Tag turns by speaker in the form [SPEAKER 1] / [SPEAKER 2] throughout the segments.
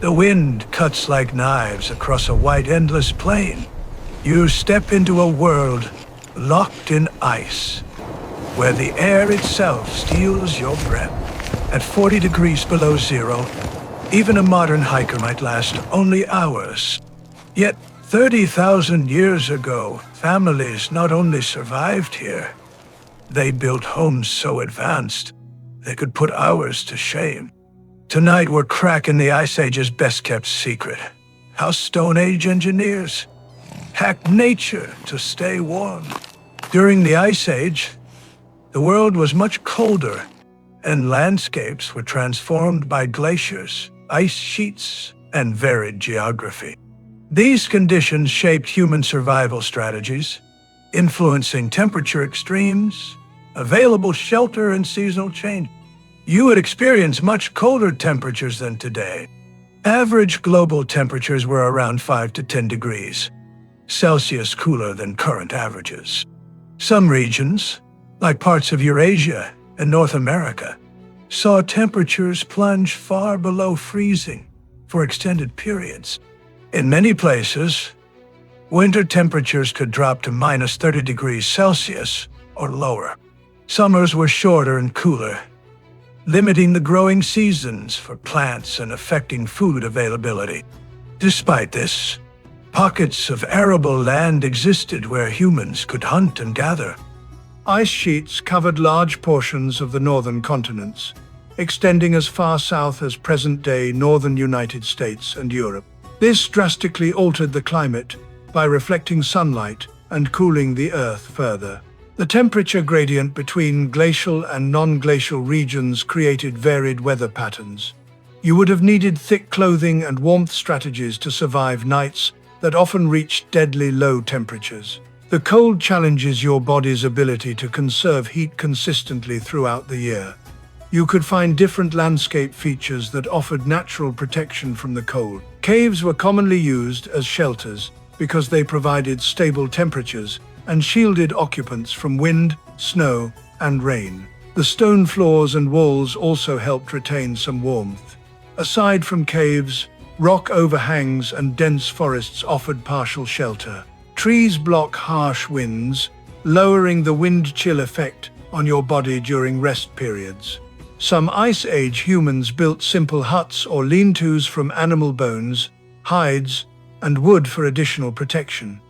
[SPEAKER 1] The wind cuts like knives across a white, endless plain. You step into a world locked in ice, where the air itself steals your breath. At 40 degrees below zero, even a modern hiker might last only hours. Yet, 30,000 years ago, families not only survived here, they built homes so advanced they could put ours to shame. Tonight we're cracking the Ice Age's best-kept secret. How Stone Age engineers hacked nature to stay warm. During the Ice Age, the world was much colder, and landscapes were transformed by glaciers, ice sheets, and varied geography. These conditions shaped human survival strategies, influencing temperature extremes, available shelter, and seasonal change. You would experience much colder temperatures than today. Average global temperatures were around 5 to 10 degrees Celsius cooler than current averages. Some regions, like parts of Eurasia and North America, saw temperatures plunge far below freezing for extended periods. In many places, winter temperatures could drop to minus 30 degrees Celsius or lower. Summers were shorter and cooler, limiting the growing seasons for plants and affecting food availability. Despite this, pockets of arable land existed where humans could hunt and gather. Ice sheets covered large portions of the northern continents, extending as far south as present-day northern United States and Europe. This drastically altered the climate by reflecting sunlight and cooling the Earth further. The temperature gradient between glacial and non-glacial regions created varied weather patterns. You would have needed thick clothing and warmth strategies to survive nights that often reached deadly low temperatures. The cold challenges your body's ability to conserve heat consistently throughout the year. You could find different landscape features that offered natural protection from the cold. Caves were commonly used as shelters because they provided stable temperatures and shielded occupants from wind, snow, and rain. The stone floors and walls also helped retain some warmth. Aside from caves, rock overhangs and dense forests offered partial shelter. Trees block harsh winds, lowering the wind chill effect on your body during rest periods. Some Ice Age humans built simple huts or lean-tos from animal bones, hides, and wood for additional protection.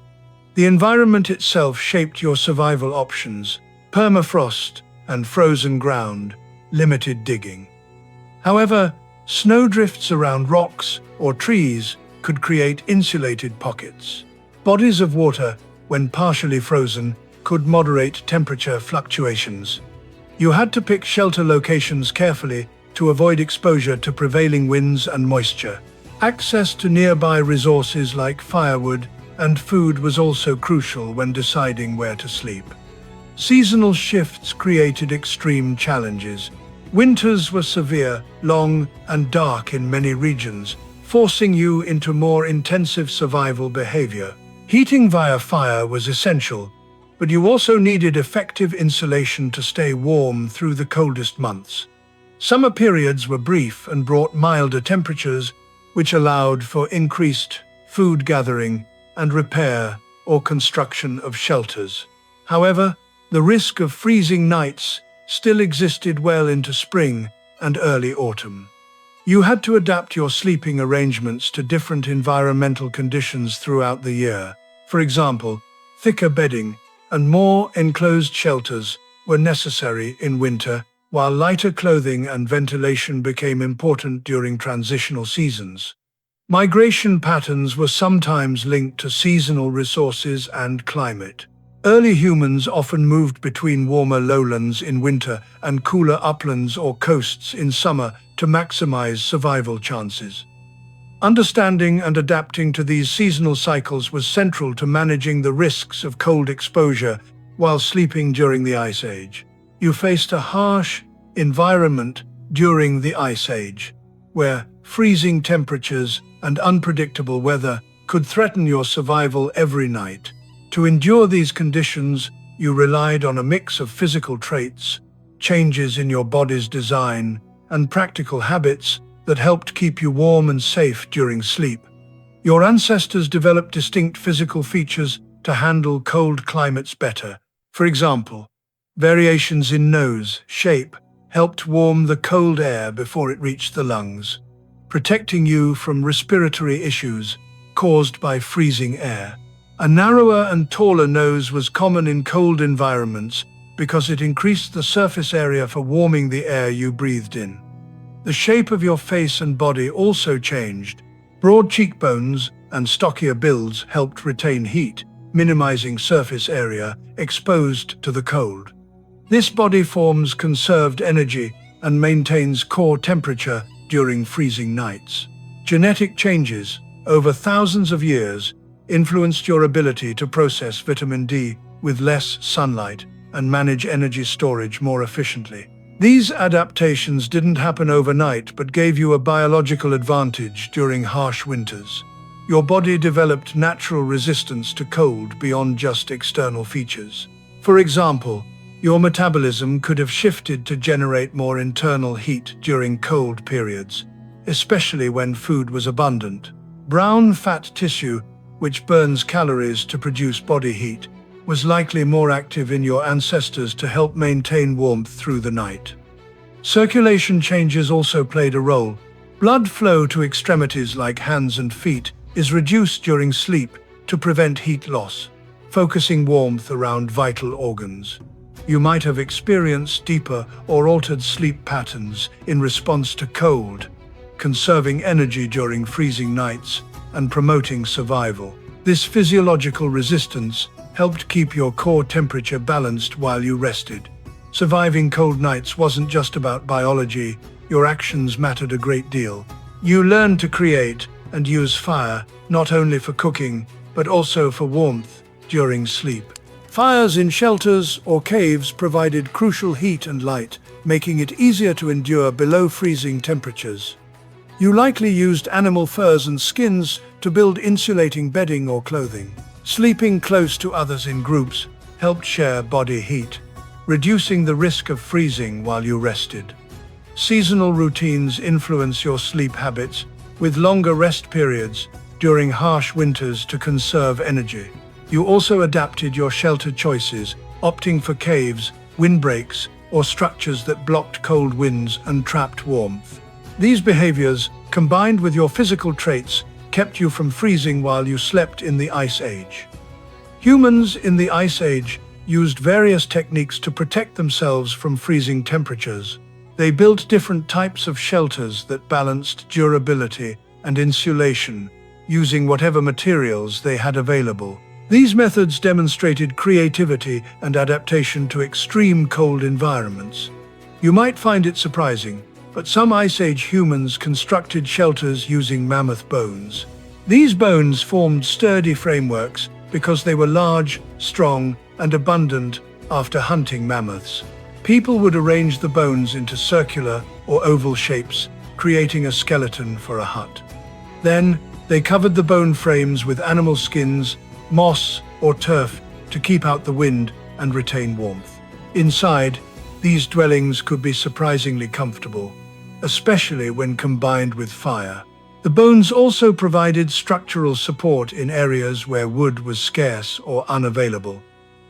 [SPEAKER 1] The environment itself shaped your survival options. Permafrost and frozen ground limited digging. However, snowdrifts around rocks or trees could create insulated pockets. Bodies of water, when partially frozen, could moderate temperature fluctuations. You had to pick shelter locations carefully to avoid exposure to prevailing winds and moisture. Access to nearby resources like firewood and food was also crucial when deciding where to sleep. Seasonal shifts created extreme challenges. Winters were severe, long, and dark in many regions, forcing you into more intensive survival behavior. Heating via fire was essential, but you also needed effective insulation to stay warm through the coldest months. Summer periods were brief and brought milder temperatures, which allowed for increased food gathering and repair or construction of shelters. However, the risk of freezing nights still existed well into spring and early autumn. You had to adapt your sleeping arrangements to different environmental conditions throughout the year. For example, thicker bedding and more enclosed shelters were necessary in winter, while lighter clothing and ventilation became important during transitional seasons. Migration patterns were sometimes linked to seasonal resources and climate. Early humans often moved between warmer lowlands in winter and cooler uplands or coasts in summer to maximize survival chances. Understanding and adapting to these seasonal cycles was central to managing the risks of cold exposure while sleeping during the Ice Age. You faced a harsh environment during the Ice Age, where freezing temperatures and unpredictable weather could threaten your survival every night. To endure these conditions, you relied on a mix of physical traits, changes in your body's design, and practical habits that helped keep you warm and safe during sleep. Your ancestors developed distinct physical features to handle cold climates better. For example, variations in nose shape helped warm the cold air before it reached the lungs, protecting you from respiratory issues caused by freezing air. A narrower and taller nose was common in cold environments because it increased the surface area for warming the air you breathed in. The shape of your face and body also changed. Broad cheekbones and stockier builds helped retain heat, minimizing surface area exposed to the cold. This body forms conserved energy and maintains core temperature during freezing nights. Genetic changes over thousands of years influenced your ability to process vitamin D with less sunlight and manage energy storage more efficiently. These adaptations didn't happen overnight but gave you a biological advantage during harsh winters. Your body developed natural resistance to cold beyond just external features. For example, your metabolism could have shifted to generate more internal heat during cold periods, especially when food was abundant. Brown fat tissue, which burns calories to produce body heat, was likely more active in your ancestors to help maintain warmth through the night. Circulation changes also played a role. Blood flow to extremities like hands and feet is reduced during sleep to prevent heat loss, focusing warmth around vital organs. You might have experienced deeper or altered sleep patterns in response to cold, conserving energy during freezing nights and promoting survival. This physiological resistance helped keep your core temperature balanced while you rested. Surviving cold nights wasn't just about biology, your actions mattered a great deal. You learned to create and use fire, not only for cooking, but also for warmth during sleep. Fires in shelters or caves provided crucial heat and light, making it easier to endure below freezing temperatures. You likely used animal furs and skins to build insulating bedding or clothing. Sleeping close to others in groups helped share body heat, reducing the risk of freezing while you rested. Seasonal routines influence your sleep habits, with longer rest periods during harsh winters to conserve energy. You also adapted your shelter choices, opting for caves, windbreaks, or structures that blocked cold winds and trapped warmth. These behaviors, combined with your physical traits, kept you from freezing while you slept in the Ice Age. Humans in the Ice Age used various techniques to protect themselves from freezing temperatures. They built different types of shelters that balanced durability and insulation, using whatever materials they had available. These methods demonstrated creativity and adaptation to extreme cold environments. You might find it surprising, but some Ice Age humans constructed shelters using mammoth bones. These bones formed sturdy frameworks because they were large, strong, and abundant after hunting mammoths. People would arrange the bones into circular or oval shapes, creating a skeleton for a hut. Then, they covered the bone frames with animal skins, moss, or turf to keep out the wind and retain warmth. Inside, these dwellings could be surprisingly comfortable, especially when combined with fire. The bones also provided structural support in areas where wood was scarce or unavailable.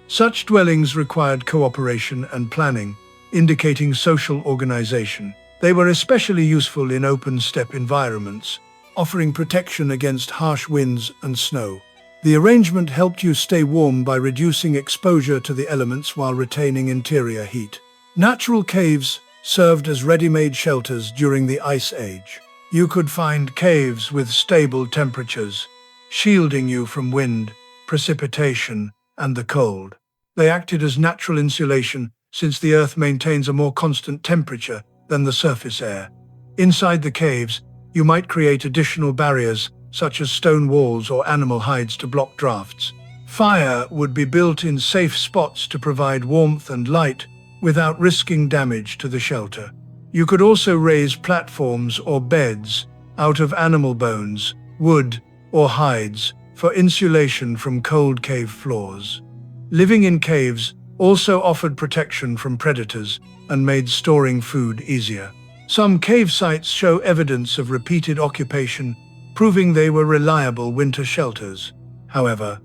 [SPEAKER 1] Such dwellings required cooperation and planning, indicating social organization. They were especially useful in open steppe environments, offering protection against harsh winds and snow. The arrangement helped you stay warm by reducing exposure to the elements while retaining interior heat. Natural caves served as ready-made shelters during the Ice Age. You could find caves with stable temperatures, shielding you from wind, precipitation, and the cold. They acted as natural insulation since the Earth maintains a more constant temperature than the surface air. Inside the caves, you might create additional barriers such as stone walls or animal hides to block drafts. Fire would be built in safe spots to provide warmth and light without risking damage to the shelter. You could also raise platforms or beds out of animal bones, wood, or hides for insulation from cold cave floors. Living in caves also offered protection from predators and made storing food easier. Some cave sites show evidence of repeated occupation, proving they were reliable winter shelters. However,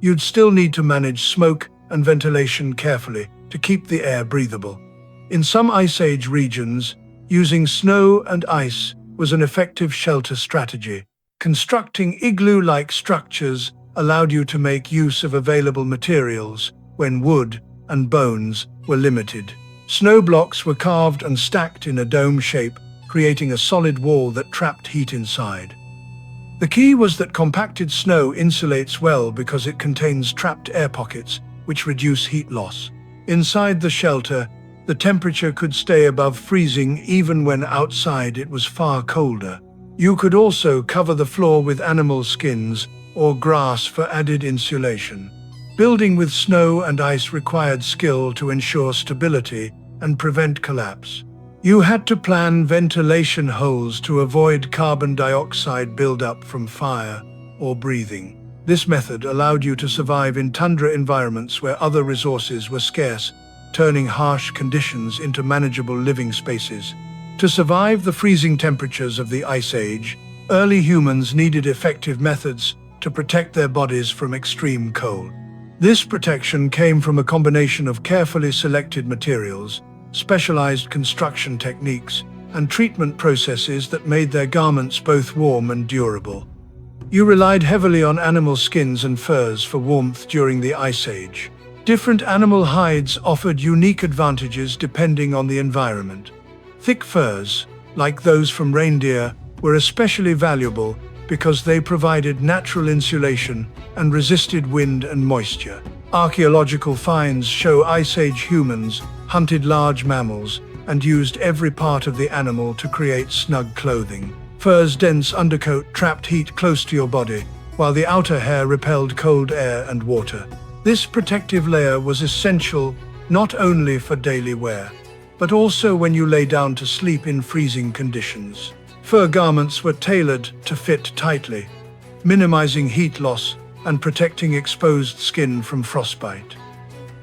[SPEAKER 1] you'd still need to manage smoke and ventilation carefully to keep the air breathable. In some Ice Age regions, using snow and ice was an effective shelter strategy. Constructing igloo-like structures allowed you to make use of available materials when wood and bones were limited. Snow blocks were carved and stacked in a dome shape, creating a solid wall that trapped heat inside. The key was that compacted snow insulates well because it contains trapped air pockets, which reduce heat loss. Inside the shelter, the temperature could stay above freezing even when outside it was far colder. You could also cover the floor with animal skins or grass for added insulation. Building with snow and ice required skill to ensure stability and prevent collapse. You had to plan ventilation holes to avoid carbon dioxide buildup from fire or breathing. This method allowed you to survive in tundra environments where other resources were scarce, turning harsh conditions into manageable living spaces. To survive the freezing temperatures of the Ice Age, early humans needed effective methods to protect their bodies from extreme cold. This protection came from a combination of carefully selected materials, specialized construction techniques, and treatment processes that made their garments both warm and durable. You relied heavily on animal skins and furs for warmth during the Ice Age. Different animal hides offered unique advantages depending on the environment. Thick furs, like those from reindeer, were especially valuable because they provided natural insulation and resisted wind and moisture. Archaeological finds show Ice Age humans hunted large mammals and used every part of the animal to create snug clothing. Fur's dense undercoat trapped heat close to your body, while the outer hair repelled cold air and water. This protective layer was essential not only for daily wear, but also when you lay down to sleep in freezing conditions. Fur garments were tailored to fit tightly, minimizing heat loss and protecting exposed skin from frostbite.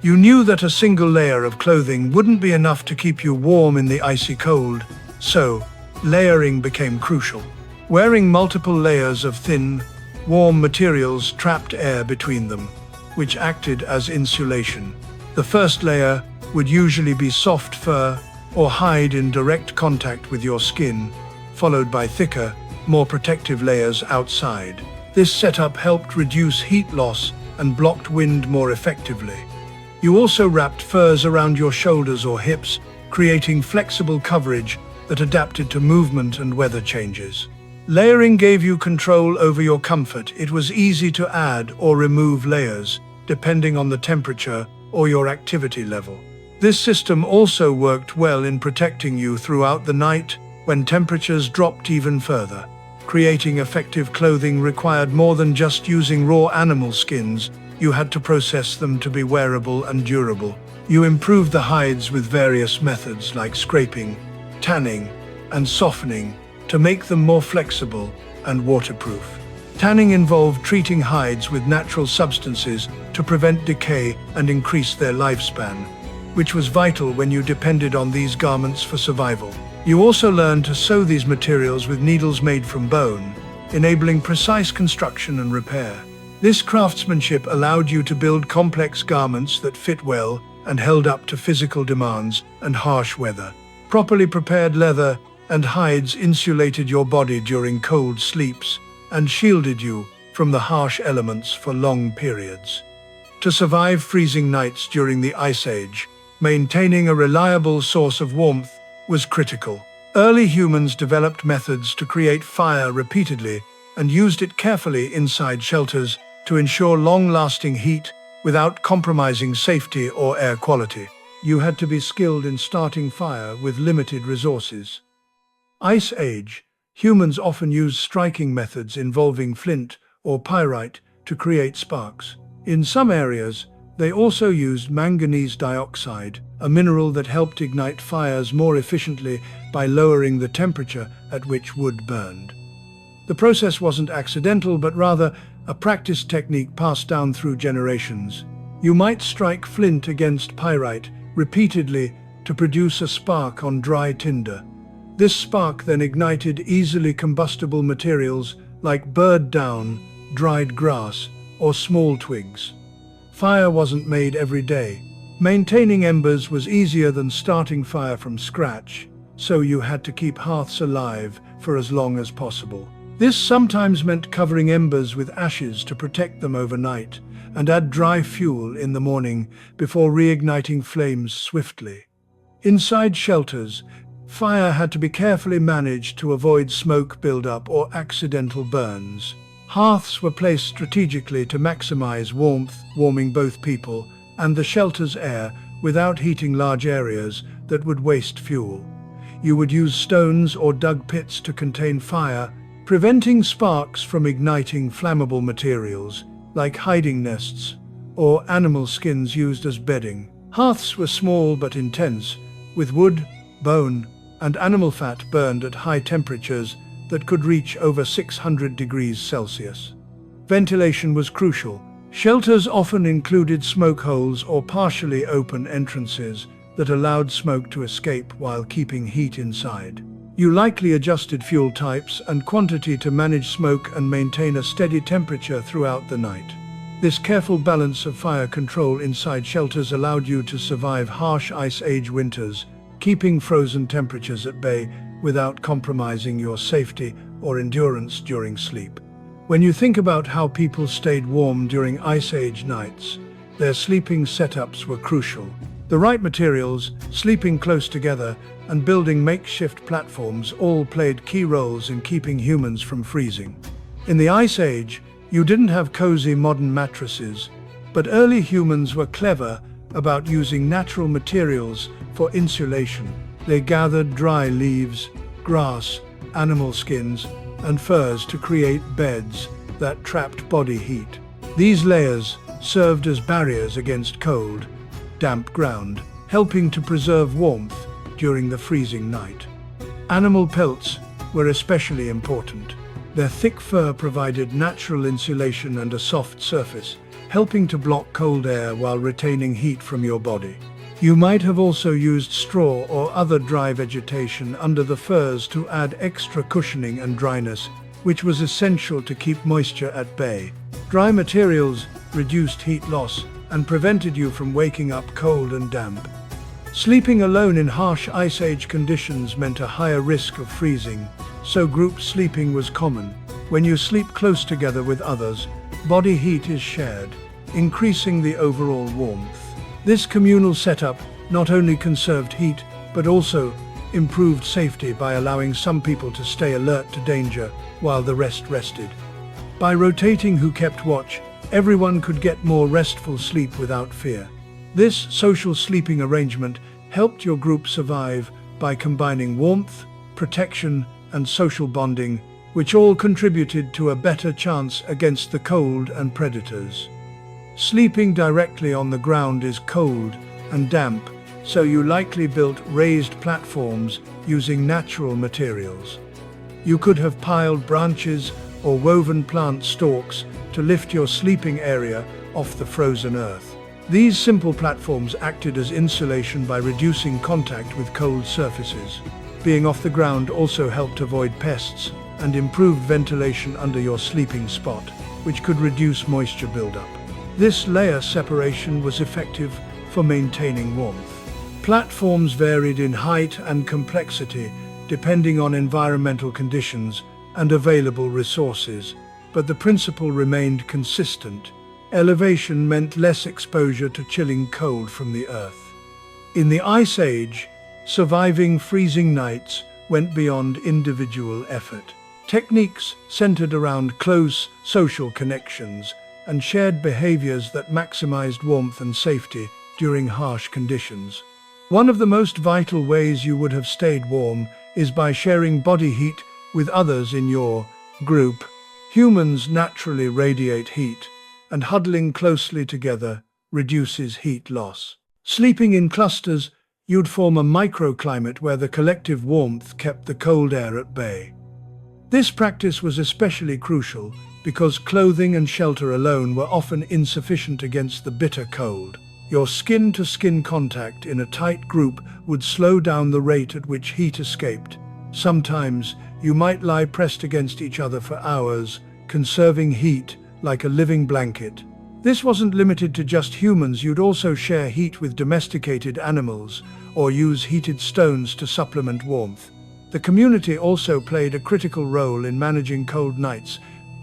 [SPEAKER 1] You knew that a single layer of clothing wouldn't be enough to keep you warm in the icy cold, so layering became crucial. Wearing multiple layers of thin, warm materials trapped air between them, which acted as insulation. The first layer would usually be soft fur or hide in direct contact with your skin, followed by thicker, more protective layers outside. This setup helped reduce heat loss and blocked wind more effectively. You also wrapped furs around your shoulders or hips, creating flexible coverage that adapted to movement and weather changes. Layering gave you control over your comfort. It was easy to add or remove layers, depending on the temperature or your activity level. This system also worked well in protecting you throughout the night when temperatures dropped even further. Creating effective clothing required more than just using raw animal skins. You had to process them to be wearable and durable. You improved the hides with various methods like scraping, tanning, and softening to make them more flexible and waterproof. Tanning involved treating hides with natural substances to prevent decay and increase their lifespan, which was vital when you depended on these garments for survival. You also learned to sew these materials with needles made from bone, enabling precise construction and repair. This craftsmanship allowed you to build complex garments that fit well and held up to physical demands and harsh weather. Properly prepared leather and hides insulated your body during cold sleeps and shielded you from the harsh elements for long periods. To survive freezing nights during the Ice Age, maintaining a reliable source of warmth was critical. Early humans developed methods to create fire repeatedly and used it carefully inside shelters to ensure long-lasting heat without compromising safety or air quality. You had to be skilled in starting fire with limited resources. Ice Age, humans often used striking methods involving flint or pyrite to create sparks. In some areas, they also used manganese dioxide, a mineral that helped ignite fires more efficiently by lowering the temperature at which wood burned. The process wasn't accidental, but rather a practiced technique passed down through generations. You might strike flint against pyrite repeatedly to produce a spark on dry tinder. This spark then ignited easily combustible materials like bird down, dried grass, or small twigs. Fire wasn't made every day. Maintaining embers was easier than starting fire from scratch, so you had to keep hearths alive for as long as possible. This sometimes meant covering embers with ashes to protect them overnight, and add dry fuel in the morning before reigniting flames swiftly. Inside shelters, fire had to be carefully managed to avoid smoke buildup or accidental burns. Hearths were placed strategically to maximize warmth, warming both people and the shelter's air without heating large areas that would waste fuel. You would use stones or dug pits to contain fire, preventing sparks from igniting flammable materials like hiding nests or animal skins used as bedding. Hearths were small but intense, with wood, bone, and animal fat burned at high temperatures that could reach over 600 degrees Celsius. Ventilation was crucial. Shelters often included smoke holes or partially open entrances that allowed smoke to escape while keeping heat inside. You likely adjusted fuel types and quantity to manage smoke and maintain a steady temperature throughout the night. This careful balance of fire control inside shelters allowed you to survive harsh Ice Age winters, keeping frozen temperatures at bay without compromising your safety or endurance during sleep. When you think about how people stayed warm during Ice Age nights, their sleeping setups were crucial. The right materials, sleeping close together, and building makeshift platforms all played key roles in keeping humans from freezing. In the Ice Age, you didn't have cozy modern mattresses, but early humans were clever about using natural materials for insulation. They gathered dry leaves, grass, animal skins, and furs to create beds that trapped body heat. These layers served as barriers against cold, damp ground, helping to preserve warmth during the freezing night. Animal pelts were especially important. Their thick fur provided natural insulation and a soft surface, helping to block cold air while retaining heat from your body. You might have also used straw or other dry vegetation under the furs to add extra cushioning and dryness, which was essential to keep moisture at bay. Dry materials reduced heat loss and prevented you from waking up cold and damp. Sleeping alone in harsh Ice Age conditions meant a higher risk of freezing, so group sleeping was common. When you sleep close together with others, body heat is shared, increasing the overall warmth. This communal setup not only conserved heat, but also improved safety by allowing some people to stay alert to danger while the rest rested. By rotating who kept watch, everyone could get more restful sleep without fear. This social sleeping arrangement helped your group survive by combining warmth, protection, and social bonding, which all contributed to a better chance against the cold and predators. Sleeping directly on the ground is cold and damp, so you likely built raised platforms using natural materials. You could have piled branches or woven plant stalks to lift your sleeping area off the frozen earth. These simple platforms acted as insulation by reducing contact with cold surfaces. Being off the ground also helped avoid pests and improved ventilation under your sleeping spot, which could reduce moisture buildup. This layer separation was effective for maintaining warmth. Platforms varied in height and complexity depending on environmental conditions and available resources, but the principle remained consistent. Elevation meant less exposure to chilling cold from the earth. In the Ice Age, surviving freezing nights went beyond individual effort. Techniques centered around close social connections and shared behaviors that maximized warmth and safety during harsh conditions. One of the most vital ways you would have stayed warm is by sharing body heat with others in your group. Humans naturally radiate heat, and huddling closely together reduces heat loss. Sleeping in clusters, you'd form a microclimate where the collective warmth kept the cold air at bay. This practice was especially crucial because clothing and shelter alone were often insufficient against the bitter cold. Your skin-to-skin contact in a tight group would slow down the rate at which heat escaped, Sometimes, you might lie pressed against each other for hours, conserving heat like a living blanket. This wasn't limited to just humans. You'd also share heat with domesticated animals, or use heated stones to supplement warmth. The community also played a critical role in managing cold nights.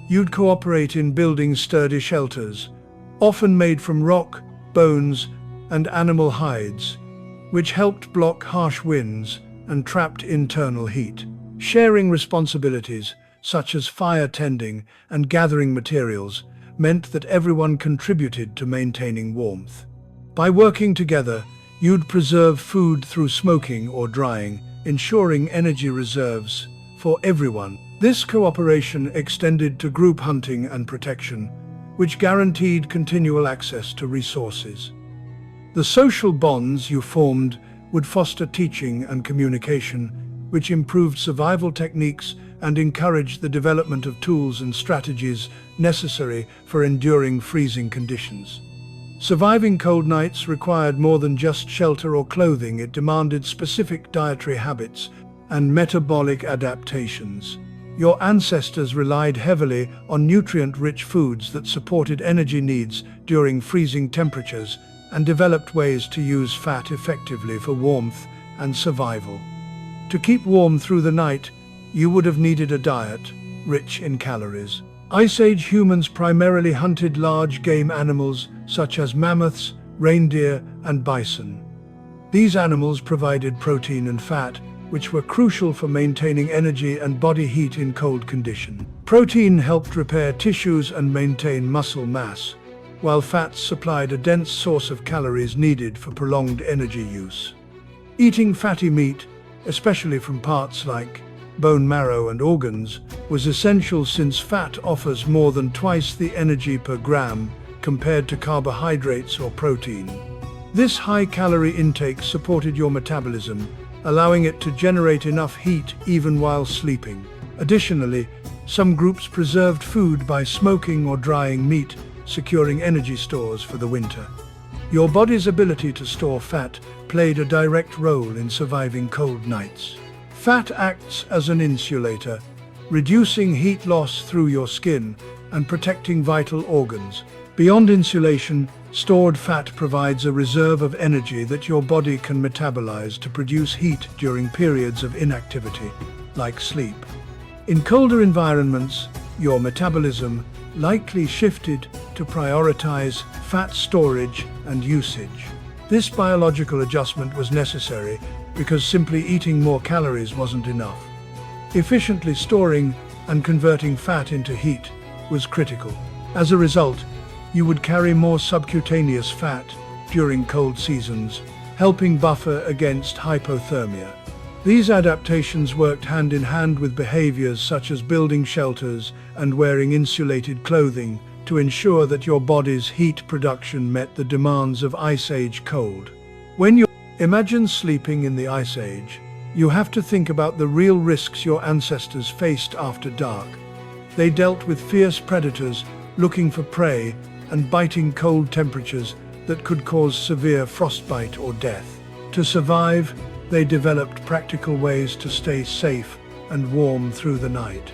[SPEAKER 1] You'd cooperate in building sturdy shelters, often made from rock, bones, and animal hides, which helped block harsh winds and trapped internal heat. Sharing responsibilities, such as fire tending and gathering materials, meant that everyone contributed to maintaining warmth. By working together, you'd preserve food through smoking or drying, ensuring energy reserves for everyone. This cooperation extended to group hunting and protection, which guaranteed continual access to resources. The social bonds you formed would foster teaching and communication, which improved survival techniques and encouraged the development of tools and strategies necessary for enduring freezing conditions. Surviving cold nights required more than just shelter or clothing. It demanded specific dietary habits and metabolic adaptations. Your ancestors relied heavily on nutrient-rich foods that supported energy needs during freezing temperatures and developed ways to use fat effectively for warmth and survival. To keep warm through the night, you would have needed a diet rich in calories. Ice Age humans primarily hunted large game animals such as mammoths, reindeer, and bison. These animals provided protein and fat, which were crucial for maintaining energy and body heat in cold conditions. Protein helped repair tissues and maintain muscle mass, while fats supplied a dense source of calories needed for prolonged energy use. Eating fatty meat, especially from parts like bone marrow and organs, was essential since fat offers more than twice the energy per gram compared to carbohydrates or protein. This high-calorie intake supported your metabolism, allowing it to generate enough heat even while sleeping. Additionally, some groups preserved food by smoking or drying meat, securing energy stores for the winter. Your body's ability to store fat played a direct role in surviving cold nights. Fat acts as an insulator, reducing heat loss through your skin and protecting vital organs. Beyond insulation, stored fat provides a reserve of energy that your body can metabolize to produce heat during periods of inactivity, like sleep. In colder environments, your metabolism likely shifted to prioritize fat storage and usage. This biological adjustment was necessary because simply eating more calories wasn't enough. Efficiently storing and converting fat into heat was critical. As a result, you would carry more subcutaneous fat during cold seasons, helping buffer against hypothermia. These adaptations worked hand in hand with behaviors such as building shelters and wearing insulated clothing to ensure that your body's heat production met the demands of Ice Age cold. When you imagine sleeping in the Ice Age, you have to think about the real risks your ancestors faced after dark. They dealt with fierce predators looking for prey and biting cold temperatures that could cause severe frostbite or death. To survive, they developed practical ways to stay safe and warm through the night.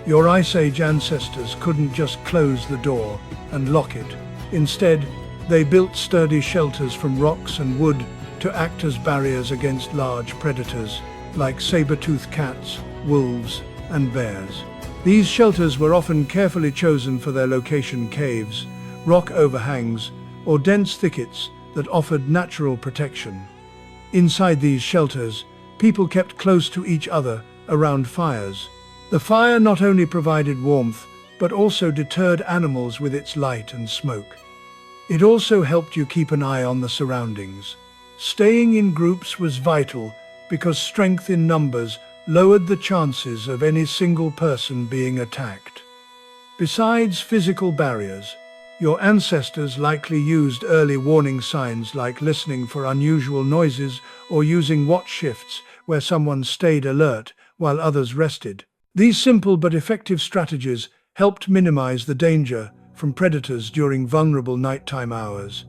[SPEAKER 1] Your Ice Age ancestors couldn't just close the door and lock it. Instead, they built sturdy shelters from rocks and wood to act as barriers against large predators like saber-toothed cats, wolves, and bears. These shelters were often carefully chosen for their location: caves, rock overhangs, or dense thickets that offered natural protection. Inside these shelters, people kept close to each other around fires. The fire not only provided warmth, but also deterred animals with its light and smoke. It also helped you keep an eye on the surroundings. Staying in groups was vital because strength in numbers lowered the chances of any single person being attacked. Besides physical barriers, your ancestors likely used early warning signs like listening for unusual noises or using watch shifts where someone stayed alert while others rested. These simple but effective strategies helped minimize the danger from predators during vulnerable nighttime hours.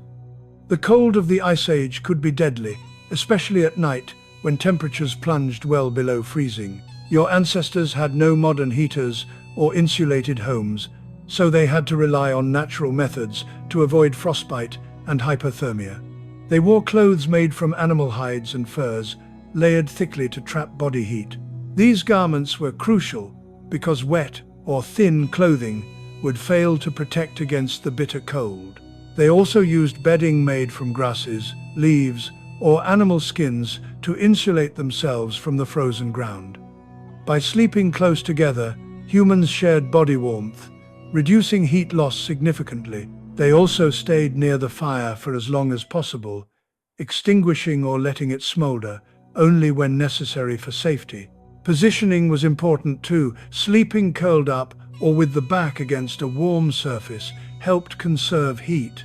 [SPEAKER 1] The cold of the Ice Age could be deadly, especially at night, when temperatures plunged well below freezing. Your ancestors had no modern heaters or insulated homes, so they had to rely on natural methods to avoid frostbite and hypothermia. They wore clothes made from animal hides and furs, layered thickly to trap body heat. These garments were crucial because wet or thin clothing would fail to protect against the bitter cold. They also used bedding made from grasses, leaves, or animal skins to insulate themselves from the frozen ground. By sleeping close together, humans shared body warmth, reducing heat loss significantly. They also stayed near the fire for as long as possible, extinguishing or letting it smolder only when necessary for safety. Positioning was important too. Sleeping curled up or with the back against a warm surface helped conserve heat.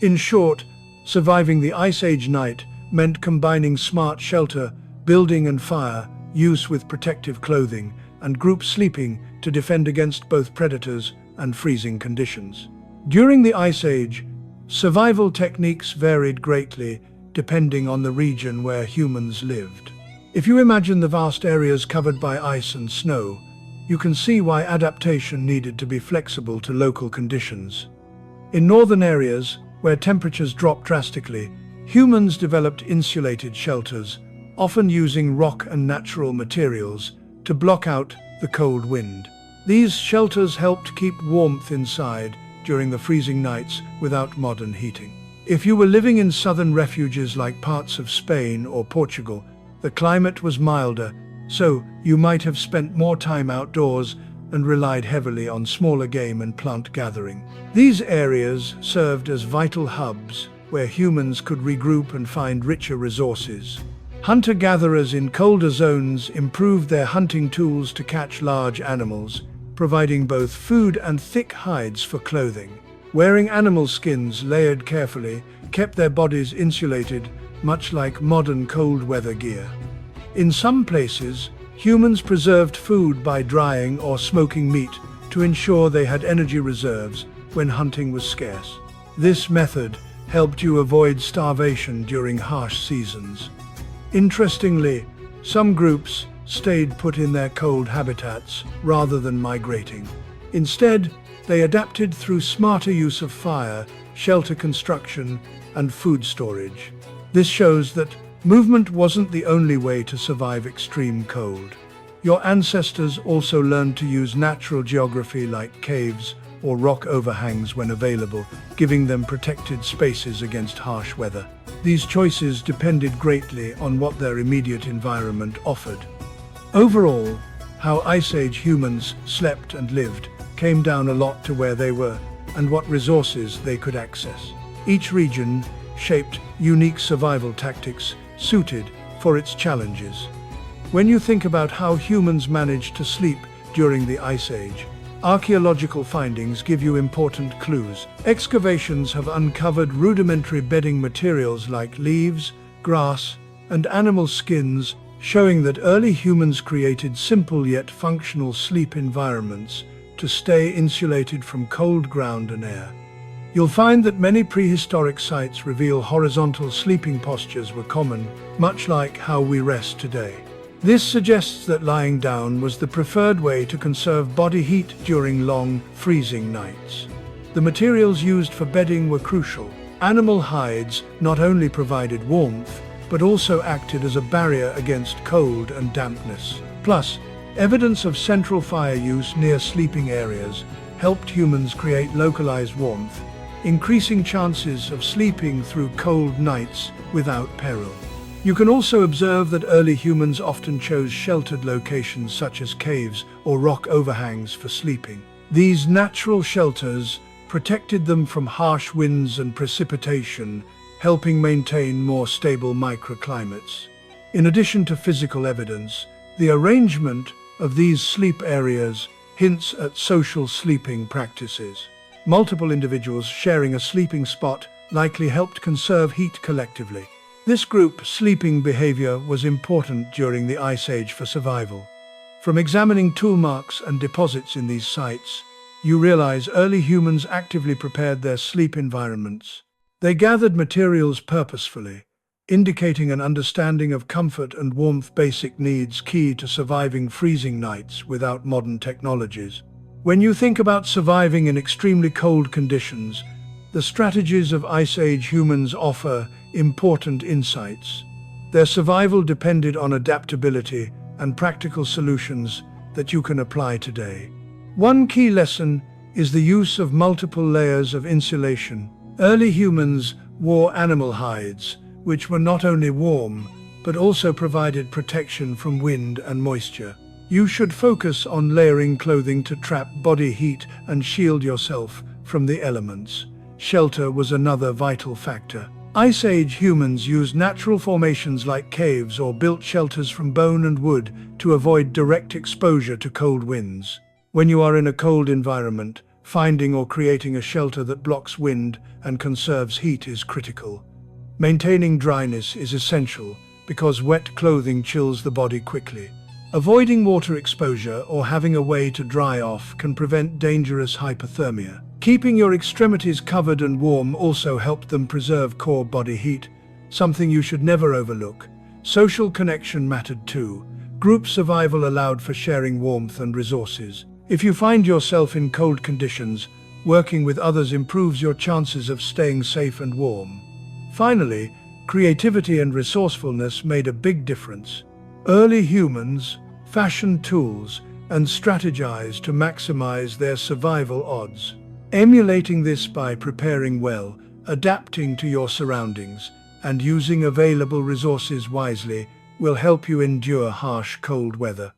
[SPEAKER 1] In short, surviving the Ice Age night meant combining smart shelter, building and fire, use with protective clothing, and group sleeping to defend against both predators and freezing conditions. During the Ice Age, survival techniques varied greatly depending on the region where humans lived. If you imagine the vast areas covered by ice and snow, you can see why adaptation needed to be flexible to local conditions. In northern areas, where temperatures dropped drastically, humans developed insulated shelters, often using rock and natural materials to block out the cold wind. These shelters helped keep warmth inside during the freezing nights without modern heating. If you were living in southern refuges like parts of Spain or Portugal, the climate was milder, so you might have spent more time outdoors and relied heavily on smaller game and plant gathering. These areas served as vital hubs where humans could regroup and find richer resources. Hunter-gatherers in colder zones improved their hunting tools to catch large animals, providing both food and thick hides for clothing. Wearing animal skins layered carefully kept their bodies insulated, much like modern cold weather gear. In some places, humans preserved food by drying or smoking meat to ensure they had energy reserves when hunting was scarce. This method helped you avoid starvation during harsh seasons. Interestingly, some groups stayed put in their cold habitats rather than migrating. Instead, they adapted through smarter use of fire, shelter construction, and food storage. This shows that movement wasn't the only way to survive extreme cold. Your ancestors also learned to use natural geography like caves or rock overhangs when available, giving them protected spaces against harsh weather. These choices depended greatly on what their immediate environment offered. Overall, how Ice Age humans slept and lived came down a lot to where they were and what resources they could access. Each region shaped unique survival tactics suited for its challenges. When you think about how humans managed to sleep during the Ice Age, archaeological findings give you important clues. Excavations have uncovered rudimentary bedding materials like leaves, grass, and animal skins, showing that early humans created simple yet functional sleep environments to stay insulated from cold ground and air. You'll find that many prehistoric sites reveal horizontal sleeping postures were common, much like how we rest today. This suggests that lying down was the preferred way to conserve body heat during long, freezing nights. The materials used for bedding were crucial. Animal hides not only provided warmth, but also acted as a barrier against cold and dampness. Plus, evidence of central fire use near sleeping areas helped humans create localized warmth, increasing chances of sleeping through cold nights without peril. You can also observe that early humans often chose sheltered locations such as caves or rock overhangs for sleeping. These natural shelters protected them from harsh winds and precipitation, helping maintain more stable microclimates. In addition to physical evidence, the arrangement of these sleep areas hints at social sleeping practices. Multiple individuals sharing a sleeping spot likely helped conserve heat collectively. This group sleeping behavior was important during the Ice Age for survival. From examining tool marks and deposits in these sites, you realize early humans actively prepared their sleep environments. They gathered materials purposefully, indicating an understanding of comfort and warmth, basic needs key to surviving freezing nights without modern technologies. When you think about surviving in extremely cold conditions, the strategies of Ice Age humans offer important insights. Their survival depended on adaptability and practical solutions that you can apply today. One key lesson is the use of multiple layers of insulation. Early humans wore animal hides, which were not only warm, but also provided protection from wind and moisture. You should focus on layering clothing to trap body heat and shield yourself from the elements. Shelter was another vital factor. Ice Age humans used natural formations like caves or built shelters from bone and wood to avoid direct exposure to cold winds. When you are in a cold environment, finding or creating a shelter that blocks wind and conserves heat is critical. Maintaining dryness is essential because wet clothing chills the body quickly. Avoiding water exposure or having a way to dry off can prevent dangerous hypothermia. Keeping your extremities covered and warm also helped them preserve core body heat, something you should never overlook. Social connection mattered too. Group survival allowed for sharing warmth and resources. If you find yourself in cold conditions, working with others improves your chances of staying safe and warm. Finally, creativity and resourcefulness made a big difference. Early humans fashioned tools and strategized to maximize their survival odds. Emulating this by preparing well, adapting to your surroundings, and using available resources wisely will help you endure harsh cold weather.